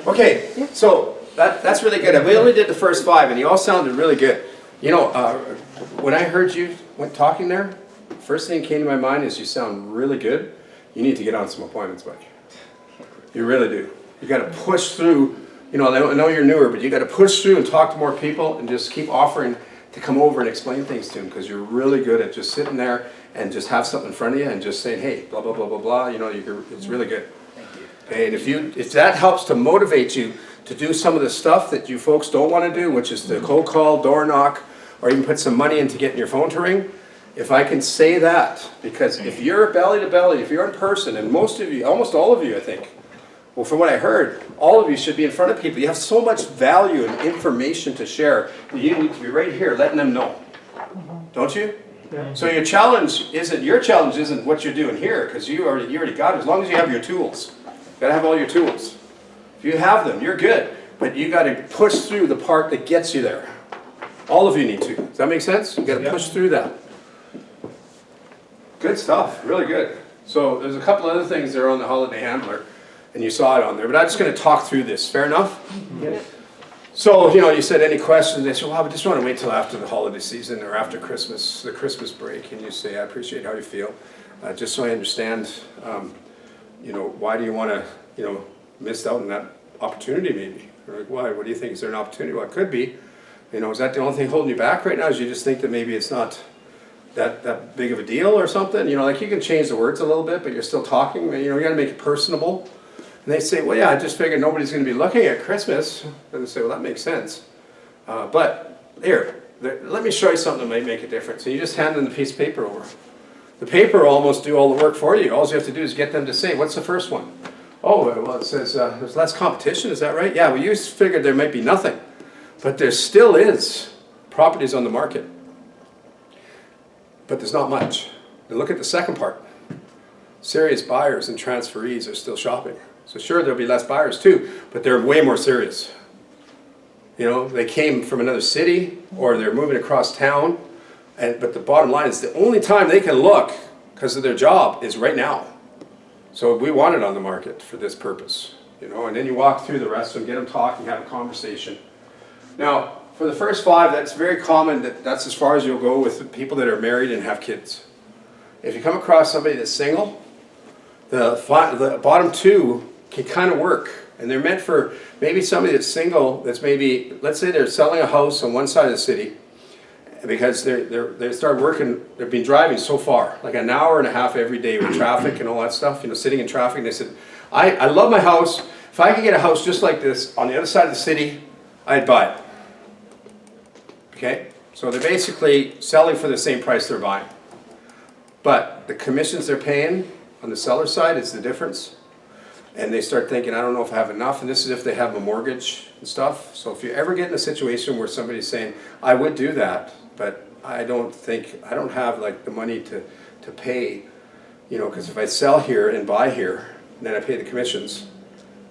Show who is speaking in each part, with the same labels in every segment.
Speaker 1: Okay, so that's really good. We only did the first 5, and you all sounded really good. You know, when I heard you talking there, first thing that came to my mind is you sound really good. You need to get on some appointments, buddy. You really do. You got to push through. You know, I know you're newer, but you got to push through and talk to more people and just keep offering to come over and explain things to them, because you're really good at just sitting there and just have something in front of you and just saying, hey, blah, blah, blah, blah, blah. You know, it's really good.
Speaker 2: Thank you.
Speaker 1: Okay, and if that helps to motivate you to do some of the stuff that you folks don't want to do, which is the cold call, door knock, or even put some money into getting your phone to ring, if I can say that, because if you're belly to belly, if you're in person, and most of you, almost all of you, I think, well, from what I heard, all of you should be in front of people. You have so much value and information to share that you need to be right here letting them know. Don't you?
Speaker 3: Yeah.
Speaker 1: So your challenge isn't what you're doing here, because you already got it, as long as you have your tools. You gotta have all your tools. If you have them, you're good. But you gotta push through the part that gets you there. All of you need to. Does that make sense? You gotta push through that. Good stuff, really good. So there's a couple other things there on the holiday handler, and you saw it on there, but I'm just gonna talk through this. Fair enough?
Speaker 3: Yes.
Speaker 1: So, you know, you said any questions, they said, well, I just want to wait till after the holiday season or after Christmas, the Christmas break, and you say, I appreciate how you feel. Just so I understand, you know, why do you want to, you know, miss out on that opportunity maybe? Or like, why? What do you think? Is there an opportunity? Well, it could be. You know, is that the only thing holding you back right now? Is you just think that maybe it's not that big of a deal or something? You know, like you can change the words a little bit, but you're still talking. You know, you got to make it personable. And they say, well, yeah, I just figured nobody's going to be looking at Christmas. And they say, well, that makes sense. But here, let me show you something that might make a difference. And you just hand them the piece of paper over. The paper will almost do all the work for you. All you have to do is get them to say, what's the first one? Oh, well, it says there's less competition. Is that right? Yeah, well, you figured there might be nothing. But there still is properties on the market. But there's not much. And look at the second part. Serious buyers and transferees are still shopping. So sure, there'll be less buyers too, but they're way more serious. You know, they came from another city or they're moving across town, but the bottom line is the only time they can look because of their job is right now. So we want it on the market for this purpose, you know, and then you walk through the rest of them, get them talking, have a conversation. Now, for the first 5, that's very common, that's as far as you'll go with people that are married and have kids. If you come across somebody that's single, the bottom 2 can kind of work, and they're meant for maybe somebody that's single, that's maybe, let's say they're selling a house on one side of the city, because they start working, they've been driving so far, like an hour and a half every day with traffic and all that stuff, you know, sitting in traffic, and they said, I love my house, if I could get a house just like this on the other side of the city, I'd buy it. Okay, so they're basically selling for the same price they're buying. But the commissions they're paying on the seller side is the difference. And they start thinking, I don't know if I have enough, and this is if they have a mortgage and stuff. So if you ever get in a situation where somebody's saying, I would do that, but I don't have like the money to pay, you know, because if I sell here and buy here, then I pay the commissions,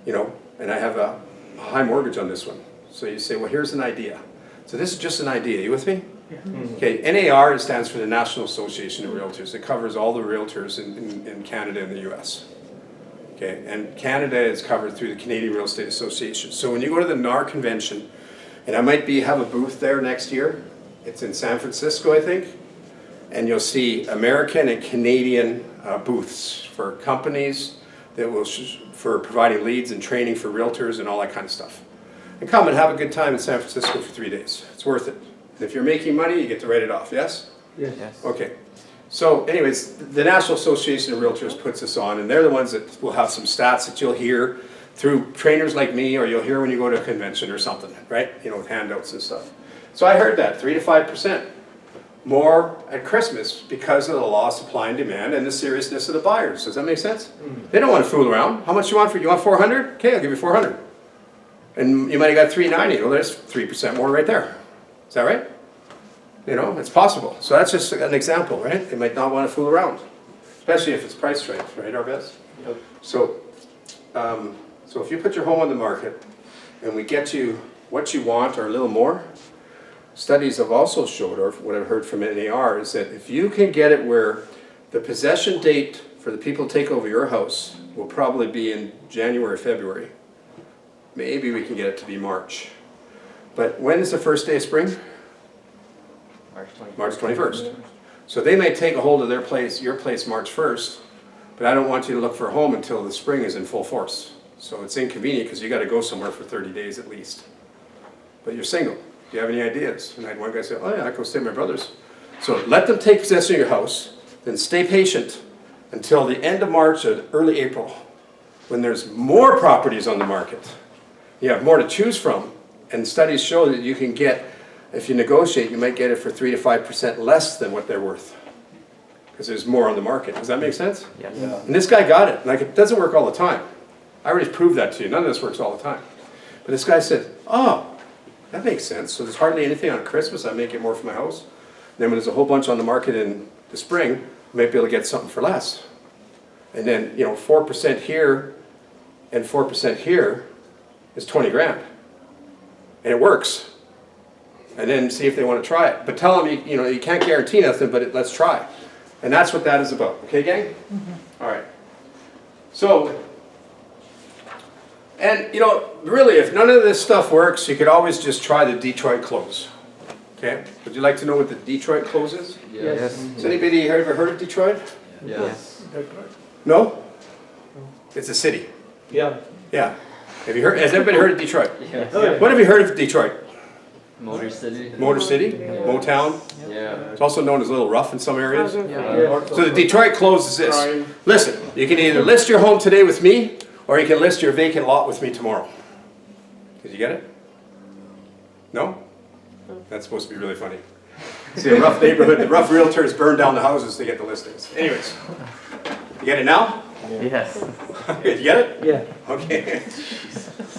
Speaker 1: you know, and I have a high mortgage on this one. So you say, well, here's an idea. So this is just an idea, you with me?
Speaker 3: Yeah.
Speaker 1: Okay, NAR stands for the National Association of Realtors. It covers all the realtors in Canada and the US. Okay, and Canada is covered through the Canadian Real Estate Association. So when you go to the NAR convention, and I might have a booth there next year, it's in San Francisco, I think, and you'll see American and Canadian booths for companies that will, for providing leads and training for realtors and all that kind of stuff. And come and have a good time in San Francisco for 3 days. It's worth it. And if you're making money, you get to write it off, yes?
Speaker 3: Yes.
Speaker 2: Yes.
Speaker 1: Okay. So anyways, the National Association of Realtors puts this on, and they're the ones that will have some stats that you'll hear through trainers like me, or you'll hear when you go to a convention or something, right? You know, with handouts and stuff. So I heard that, 3 to 5% more at Christmas because of the law of supply and demand and the seriousness of the buyers. Does that make sense? They don't want to fool around. How much you want 400? Okay, I'll give you 400. And you might have got 390. Well, there's 3% more right there. Is that right? You know, it's possible. So that's just an example, right? They might not want to fool around, especially if it's priced right, right, Arbez?
Speaker 2: Yep.
Speaker 1: So, so if you put your home on the market and we get you what you want or a little more, studies have also showed, or what I've heard from NAR, is that if you can get it where the possession date for the people to take over your house will probably be in January, February. Maybe we can get it to be March. But when is the first day of spring? March 21st. So they may take a hold of their place, your place, March 1st, but I don't want you to look for a home until the spring is in full force. So it's inconvenient because you got to go somewhere for 30 days at least. But you're single. Do you have any ideas? And I had one guy say, oh yeah, I go stay at my brother's. So let them take possession of your house, then stay patient until the end of March or early April, when there's more properties on the market. You have more to choose from, and studies show that you can get, if you negotiate, you might get it for 3 to 5% less than what they're worth, because there's more on the market. Does that make sense?
Speaker 2: Yes.
Speaker 3: Yeah.
Speaker 1: And this guy got it. Like, it doesn't work all the time. I already proved that to you. None of this works all the time. But this guy said, oh, that makes sense. So there's hardly anything on Christmas. I may get more for my house. And then when there's a whole bunch on the market in the spring, I might be able to get something for less. And then, 4% here and 4% here is 20 grand. And it works. And then see if they want to try it. But tell them, you can't guarantee nothing, but let's try. And that's what that is about. Okay, gang? Mm-hmm. All right. So, and really, if none of this stuff works, you could always just try the Detroit close. Okay? Would you like to know what the Detroit close is?
Speaker 2: Yes.
Speaker 1: Has anybody ever heard of Detroit?
Speaker 2: Yes.
Speaker 1: No? It's a city.
Speaker 3: Yeah.
Speaker 1: Yeah. Has everybody heard of Detroit?
Speaker 2: Yes.
Speaker 3: Oh, yeah.
Speaker 1: What have you heard of Detroit?
Speaker 2: Motor City.
Speaker 1: Motor City? Motown?
Speaker 2: Yeah.
Speaker 1: It's also known as Little Rough in some areas.
Speaker 3: Yeah.
Speaker 1: So the Detroit close is this. Listen, you can either list your home today with me, or you can list your vacant lot with me tomorrow. Did you get it? No? That's supposed to be really funny. See, a rough neighborhood, the rough realtors burn down the houses to get the listings. Anyways, you get it now?
Speaker 2: Yes.
Speaker 1: Did you get it?
Speaker 3: Yeah.
Speaker 1: Okay.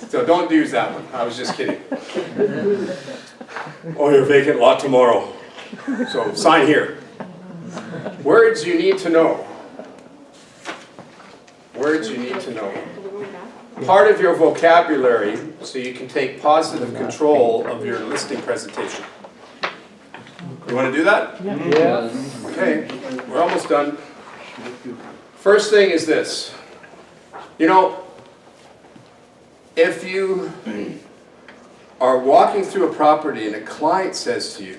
Speaker 1: So don't use that one. I was just kidding. Oh, your vacant lot tomorrow. So sign here. Words you need to know. Words you need to know. Part of your vocabulary so you can take positive control of your listing presentation. You want to do that?
Speaker 2: Yes.
Speaker 1: Okay, we're almost done. First thing is this. If you are walking through a property and a client says to you,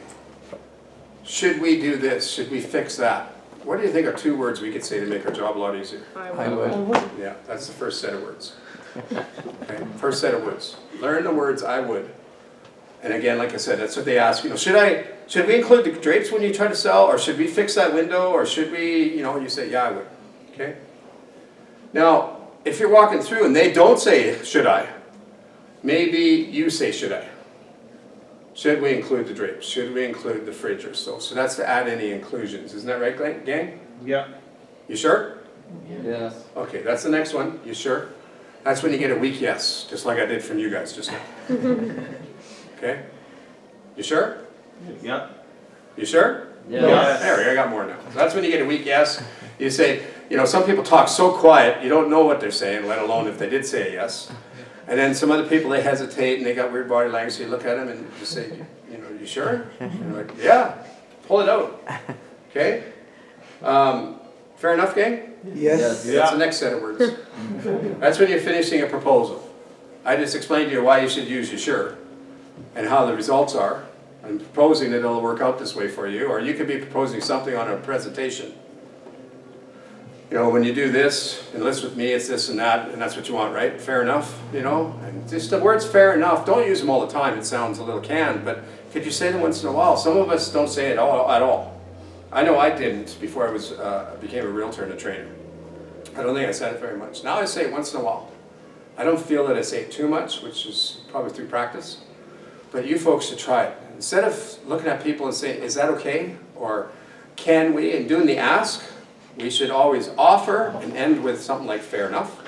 Speaker 1: should we do this? Should we fix that? What do you think are 2 words we could say to make our job a lot easier?
Speaker 2: I would.
Speaker 1: Yeah, that's the first set of words. Okay, first set of words. Learn the words I would. And again, like I said, that's what they ask. Should we include the drapes when you try to sell, or should we fix that window, or should we, you say, yeah, I would. Okay? Now, if you're walking through and they don't say, should I? Maybe you say, should I? Should we include the drapes? Should we include the fridge or so? So that's to add any inclusions. Isn't that right, gang?
Speaker 3: Yeah.
Speaker 1: You sure?
Speaker 2: Yes.
Speaker 1: Okay, that's the next one. You sure? That's when you get a weak yes, just like I did from you guys just now. Okay? You sure?
Speaker 3: Yeah.
Speaker 1: You sure?
Speaker 2: Yes.
Speaker 1: There, I got more now. So that's when you get a weak yes. You say, some people talk so quiet, you don't know what they're saying, let alone if they did say a yes. And then some other people, they hesitate and they got weird body language, so you look at them and just say, you sure? And they're like, yeah, pull it out. Okay? Fair enough, gang?
Speaker 2: Yes.
Speaker 1: That's the next set of words. That's when you're finishing a proposal. I just explained to you why you should use you sure and how the results are. I'm proposing that it'll work out this way for you, or you could be proposing something on a presentation. When you do this and list with me, it's this and that, and that's what you want, right? Fair enough, And just the words fair enough, don't use them all the time. It sounds a little canned, but could you say them once in a while? Some of us don't say it at all. I know I didn't before I became a realtor and a trainer. I don't think I said it very much. Now I say it once in a while. I don't feel that I say it too much, which is probably through practice. But you folks should try it. Instead of looking at people and saying, is that okay? Or can we? And doing the ask, we should always offer and end with something like fair enough.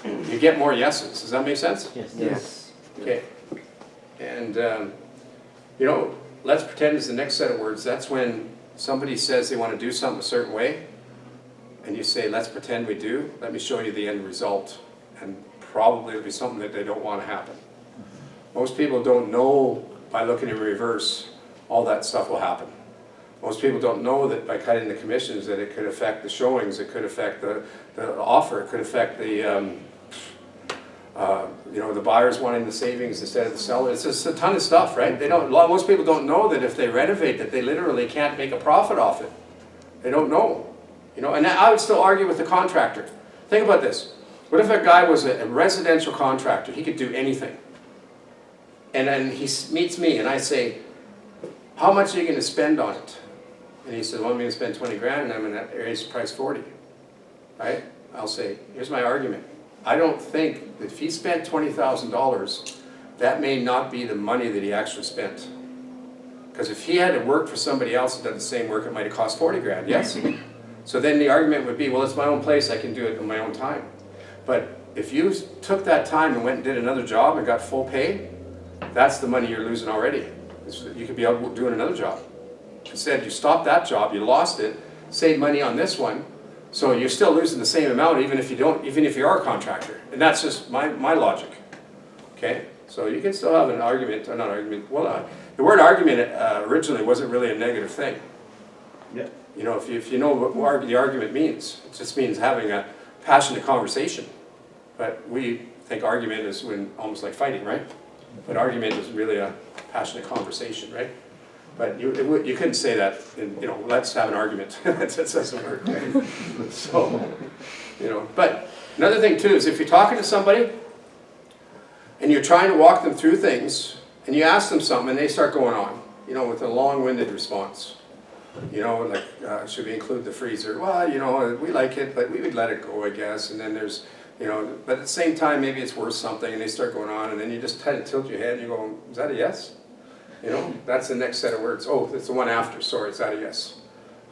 Speaker 1: You get more yeses. Does that make sense?
Speaker 2: Yes.
Speaker 1: Okay. And, let's pretend is the next set of words. That's when somebody says they want to do something a certain way, and you say, let's pretend we do. Let me show you the end result. And probably it'll be something that they don't want to happen. Most people don't know by looking in reverse all that stuff will happen. Most people don't know that by cutting the commissions that it could affect the showings, it could affect the offer, it could affect the, you know, the buyers wanting the savings instead of the seller. It's just a ton of stuff, right? Most people don't know that if they renovate that they literally can't make a profit off it. They don't know, you know, and I would still argue with the contractor. Think about this. What if a guy was a residential contractor? He could do anything. And then he meets me and I say, how much are you going to spend on it? And he said, well, I'm going to spend 20 grand and I'm going to raise the price 40. Right? I'll say, here's my argument. I don't think that if he spent $20,000, that may not be the money that he actually spent. Because if he had to work for somebody else that did the same work, it might have cost 40 grand, yes? So then the argument would be, well, it's my own place, I can do it in my own time. But if you took that time and went and did another job and got full pay, that's the money you're losing already. You could be out doing another job. Instead, you stopped that job, you lost it, saved money on this one, so you're still losing the same amount even if you are a contractor. And that's just my logic. Okay? So you can still have an argument, or not argument, well, the word argument originally wasn't really a negative thing.
Speaker 3: Yeah.
Speaker 1: You know, if you know what the argument means, it just means having a passionate conversation. But we think argument is when almost like fighting, right? But argument is really a passionate conversation, right? But you couldn't say that in, you know, let's have an argument. That doesn't work. So, you know, but another thing too is if you're talking to somebody and you're trying to walk them through things and you ask them something and they start going on, you know, with a long-winded response. You know, like, should we include the freezer? Well, you know, we like it, but we would let it go, I guess. And then there's, you know, but at the same time, maybe it's worth something, and they start going on, and then you just kind of tilt your head, and you go, is that a yes? You know, that's the next set of words. Oh, it's the one after, sorry, is that a yes?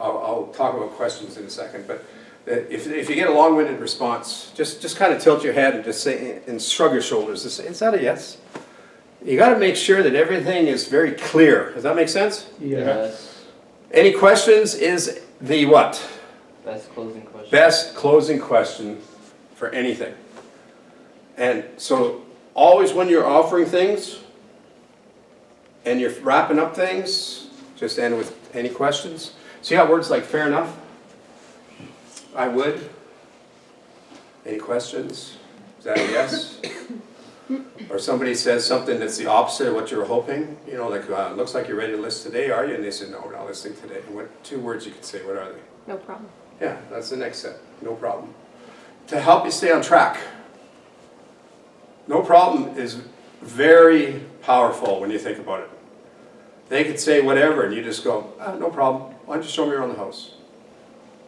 Speaker 1: I'll talk about questions in a second, but if you get a long-winded response, just kind of tilt your head and just say, and shrug your shoulders, and say, is that a yes? You got to make sure that everything is very clear. Does that make sense?
Speaker 2: Yes.
Speaker 1: Any questions is the what?
Speaker 2: Best closing question.
Speaker 1: Best closing question for anything. And so always when you're offering things and you're wrapping up things, just end with any questions. See how words like fair enough? I would. Any questions? Is that a yes? Or somebody says something that's the opposite of what you were hoping, you know, like, looks like you're ready to list today, are you? And they said, no, we're not listing today. And what 2 words you could say, what are they?
Speaker 4: No problem.
Speaker 1: Yeah, that's the next step, no problem. To help you stay on track. No problem is very powerful when you think about it. They could say whatever and you just go, no problem, why don't you show me around the house?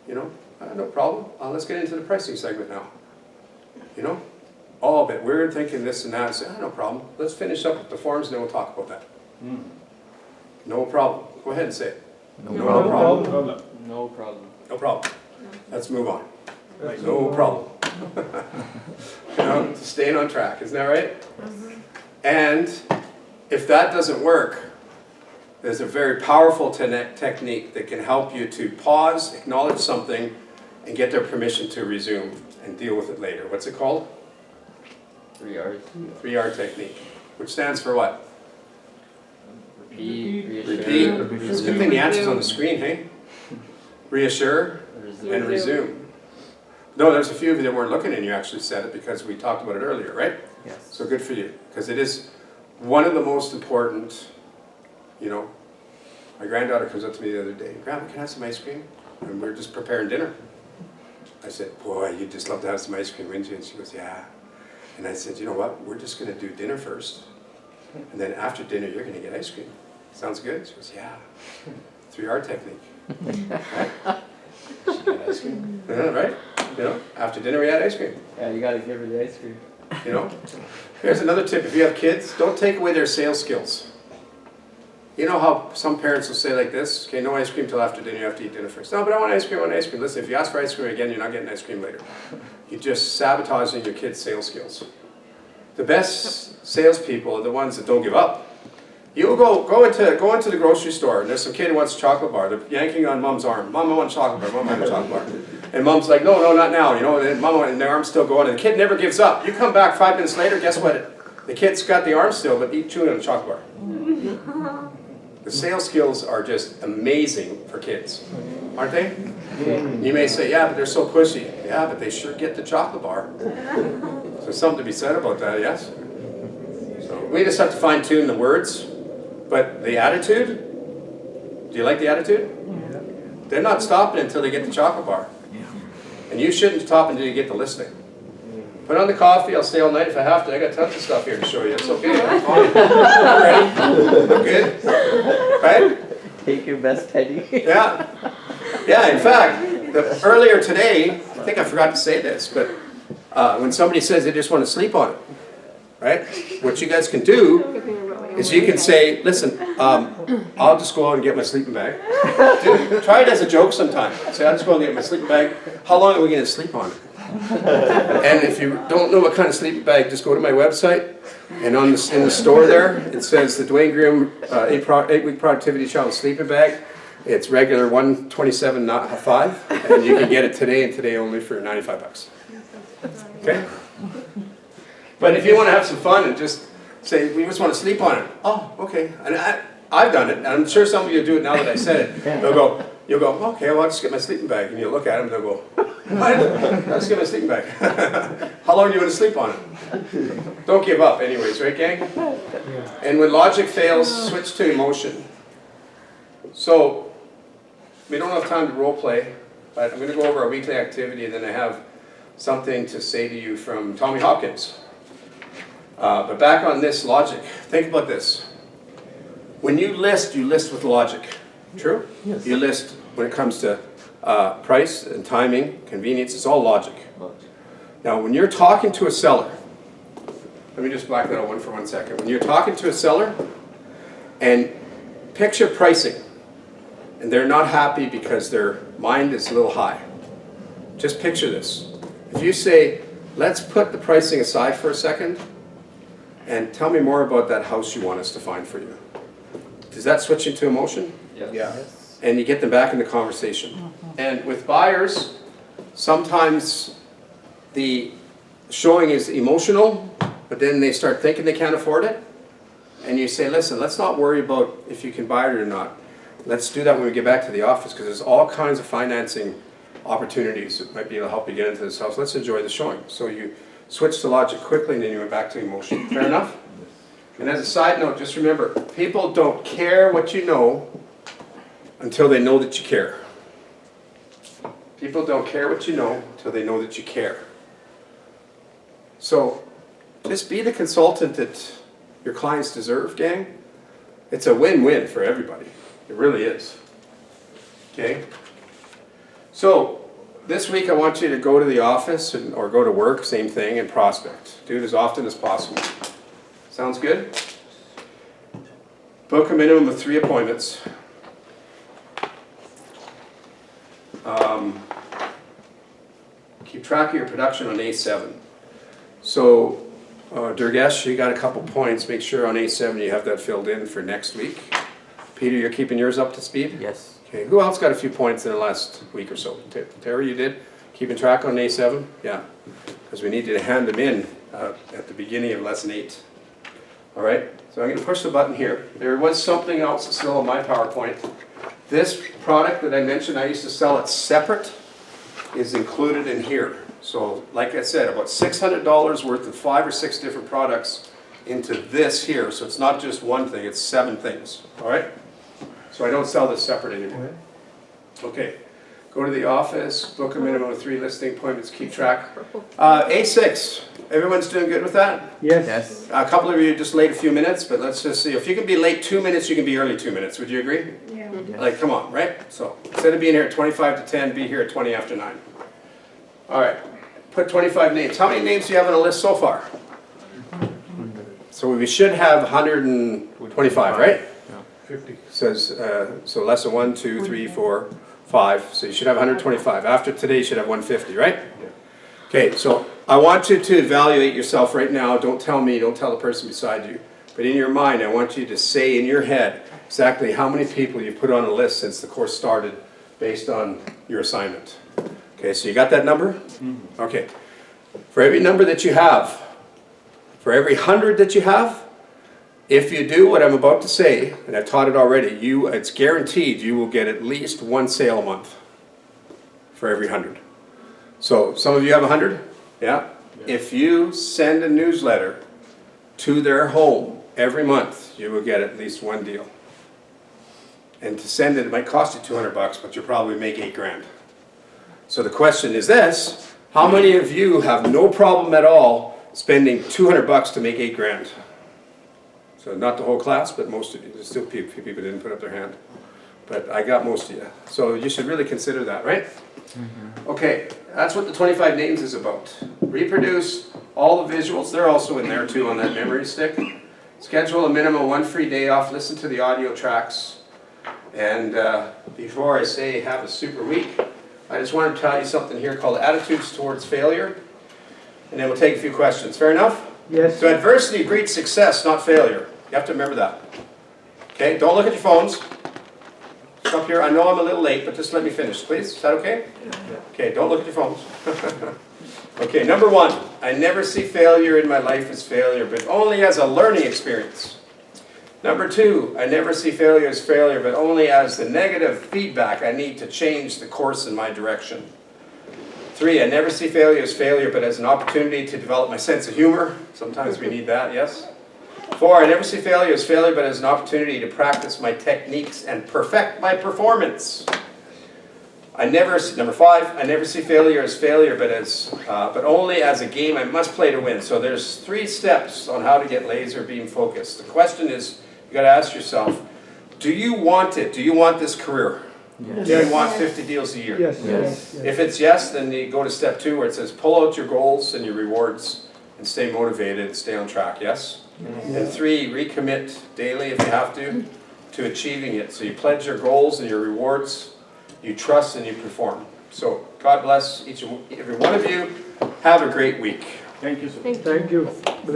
Speaker 1: You know, no problem, let's get into the pricing segment now. You know? Oh, but we're thinking this and that. Say, no problem. Let's finish up with the forms and then we'll talk about that. No problem. Go ahead and say it.
Speaker 4: No
Speaker 1: problem.
Speaker 2: No problem.
Speaker 1: No problem. Let's move on. No problem. You know, staying on track. Isn't that right? And if that doesn't work, there's a very powerful technique that can help you to pause, acknowledge something, and get their permission to resume and deal with it later. What's it called?
Speaker 2: 3 R's.
Speaker 1: 3R technique, which stands for what?
Speaker 2: Repeat, reassure,
Speaker 1: Repeat. It's a good thing the answer's on the screen, hey? Reassure
Speaker 2: resume.
Speaker 1: and resume. No, there's a few of you that weren't looking and you actually said it because we talked about it earlier, right?
Speaker 2: Yes.
Speaker 1: So good for you, because it is one of the most important, you know. My granddaughter comes up to me the other day, Grandma, can I have some ice cream? And we were just preparing dinner. I said, boy, you'd just love to have some ice cream, wouldn't you? And she goes, yeah. And I said, you know what, we're just going to do dinner first. And then after dinner, you're going to get ice cream. Sounds good? She goes, yeah. 3R technique. Right? She got ice cream. Right? You know, after dinner we had ice cream.
Speaker 2: Yeah, you gotta give her the ice cream.
Speaker 1: You know? Here's another tip. If you have kids, don't take away their sales skills. You know how some parents will say like this, okay, no ice cream till after dinner, you have to eat dinner first. No, but I want ice cream, I want ice cream. Listen, if you ask for ice cream again, you're not getting ice cream later. You're just sabotaging your kids' sales skills. The best salespeople are the ones that don't give up. You go into the grocery store and there's some kid who wants a chocolate bar. They're yanking on mom's arm. Mom, I want a chocolate bar. Mom, I want a chocolate bar. And mom's like, no, not now. You know, and mom, and their arm's still going. And the kid never gives up. You come back 5 minutes later, guess what? The kid's got the arm still, but he's chewing on a chocolate bar. The sales skills are just amazing for kids, aren't they? You may say, yeah, but they're so pushy. Yeah, but they sure get the chocolate bar. So there's something to be said about that, yes? So we just have to fine tune the words, but the attitude, do you like the attitude? They're not stopping until they get the chocolate bar. And you shouldn't stop until you get the listing. Put on the coffee, I'll stay all night if I have to. I got tons of stuff here to show you. It's okay, I'm fine. I'm ready. I'm good. Right?
Speaker 2: Take your best Teddy.
Speaker 1: Yeah. Yeah, in fact, earlier today, I think I forgot to say this, but when somebody says they just want to sleep on it, right? What you guys can do is you can say, listen, I'll just go out and get my sleeping bag. Try it as a joke sometime. Say, I'll just go out and get my sleeping bag. How long are we going to sleep on it? And if you don't know what kind of sleeping bag, just go to my website. And in the store there, it says the Dwayne Grimm 8-week productivity challenge sleeping bag. It's regular $127.5, and you can get it today and today only for $95. Okay? But if you want to have some fun and just say, we just want to sleep on it. Oh, okay. And I've done it, and I'm sure some of you do it now that I said it. You'll go, okay, well, I'll just get my sleeping bag. And you'll look at them, and they'll go, what? I'll just get my sleeping bag. How long do you want to sleep on it? Don't give up anyways, right, gang? And when logic fails, switch to emotion. So, we don't have time to role play, but I'm going to go over our weekly activity, and then I have something to say to you from Tommy Hopkins. But back on this logic, think about this. When you list with logic. True? Yes. You list when it comes to price and timing, convenience, it's all logic. Now, when you're talking to a seller, let me just black that out for 1 second. When you're talking to a seller and picture pricing, and they're not happy because their mind is a little high, just picture this. If you say, let's put the pricing aside for a second, and tell me more about that house you want us to find for you. Does that switch into emotion?
Speaker 2: Yes.
Speaker 1: Yeah. And you get them back in the conversation. And with buyers, sometimes the showing is emotional, but then they start thinking they can't afford it. And you say, listen, let's not worry about if you can buy it or not. Let's do that when we get back to the office, because there's all kinds of financing opportunities that might be able to help you get into this house. Let's enjoy the showing. So you switch to logic quickly, and then you went back to emotion. Fair enough? And as a side note, just remember, people don't care what you know until they know that you care. People don't care what you know until they know that you care. So just be the consultant that your clients deserve, gang. It's a win-win for everybody. It really is. Okay? So this week I want you to go to the office or go to work, same thing, and prospect. Do it as often as possible. Sounds good? Book a minimum of 3 appointments. Keep track of your production on A7. So, Durgesh, you got a couple points. Make sure on A7 you have that filled in for next week. Peter, you're keeping yours up to speed?
Speaker 2: Yes.
Speaker 1: Okay, who else got a few points in the last week or so? Terry, you did? Keeping track on A7? Yeah, because we need to hand them in at the beginning of lesson 8. All right, so I'm going to push the button here. There was something else still on my PowerPoint. This product that I mentioned, I used to sell it separate, is included in here. So, like I said, about $600 worth of 5 or 6 different products into this here. So it's not just one thing, it's 7 things. All right? So I don't sell this separate anymore. Okay. Go to the office, book a minimum of 3 listing appointments, keep track. A6, everyone's doing good with that?
Speaker 2: Yes.
Speaker 1: A couple of you just late a few minutes, but let's just see. If you can be late 2 minutes, you can be early 2 minutes. Would you agree?
Speaker 3: Yeah.
Speaker 2: Yes.
Speaker 1: Like, come on, right? So instead of being here at 25 to 10, be here at 20 after 9. All right. Put 25 names. How many names do you have on a list so far? So we should have 125, right?
Speaker 4: 50.
Speaker 1: Says, so lesson 1, 2, 3, 4, 5. So you should have 125. After today, you should have 150, right? Okay, so I want you to evaluate yourself right now. Don't tell me, don't tell the person beside you. But in your mind, I want you to say in your head exactly how many people you've put on a list since the course started based on your assignment. Okay, so you got that number? Mm-hmm. Okay. For every number that you have, for every 100 that you have, If you do what I'm about to say, and I've taught it already, it's guaranteed you will get at least one sale a month for every 100. So some of you have 100, yeah? If you send a newsletter to their home every month, you will get at least one deal. And to send it, it might cost you 200 bucks, but you'll probably make 8 grand. So the question is this: how many of you have no problem at all spending 200 bucks to make 8 grand? So not the whole class, but most of you. There's still a few people didn't put up their hand. But I got most of you. So you should really consider that, right? Okay, that's what the 25 names is about. Reproduce all the visuals. They're also in there too on that memory stick. Schedule a minimum 1 free day off. Listen to the audio tracks. And before I say have a super week, I just want to tell you something here called attitudes towards failure. And then we'll take a few questions. Fair enough?
Speaker 3: Yes.
Speaker 1: So adversity breeds success, not failure. You have to remember that. Okay, don't look at your phones. Stop here. I know I'm a little late, but just let me finish, please. Is that okay? Okay, don't look at your phones. Okay, number 1. I never see failure in my life as failure, but only as a learning experience. Number 2, I never see failure as failure, but only as the negative feedback I need to change the course in my direction. 3, I never see failure as failure, but as an opportunity to develop my sense of humor. Sometimes we need that, yes? 4, I never see failure as failure, but as an opportunity to practice my techniques and perfect my performance. Number 5, I never see failure as failure, but only as a game I must play to win. So there's 3 steps on how to get laser beam focused. The question is, you got to ask yourself, do you want it? Do you want this career?
Speaker 3: Yes.
Speaker 1: Do you want 50 deals a year?
Speaker 3: Yes.
Speaker 2: Yes.
Speaker 1: If it's yes, then you go to step 2 where it says pull out your goals and your rewards and stay motivated, stay on track, yes? And 3, recommit daily if you have to achieving it. So you pledge your goals and your rewards, you trust and you perform. So God bless each and every one of you. Have a great week.
Speaker 4: Thank you, sir.
Speaker 3: Thank you.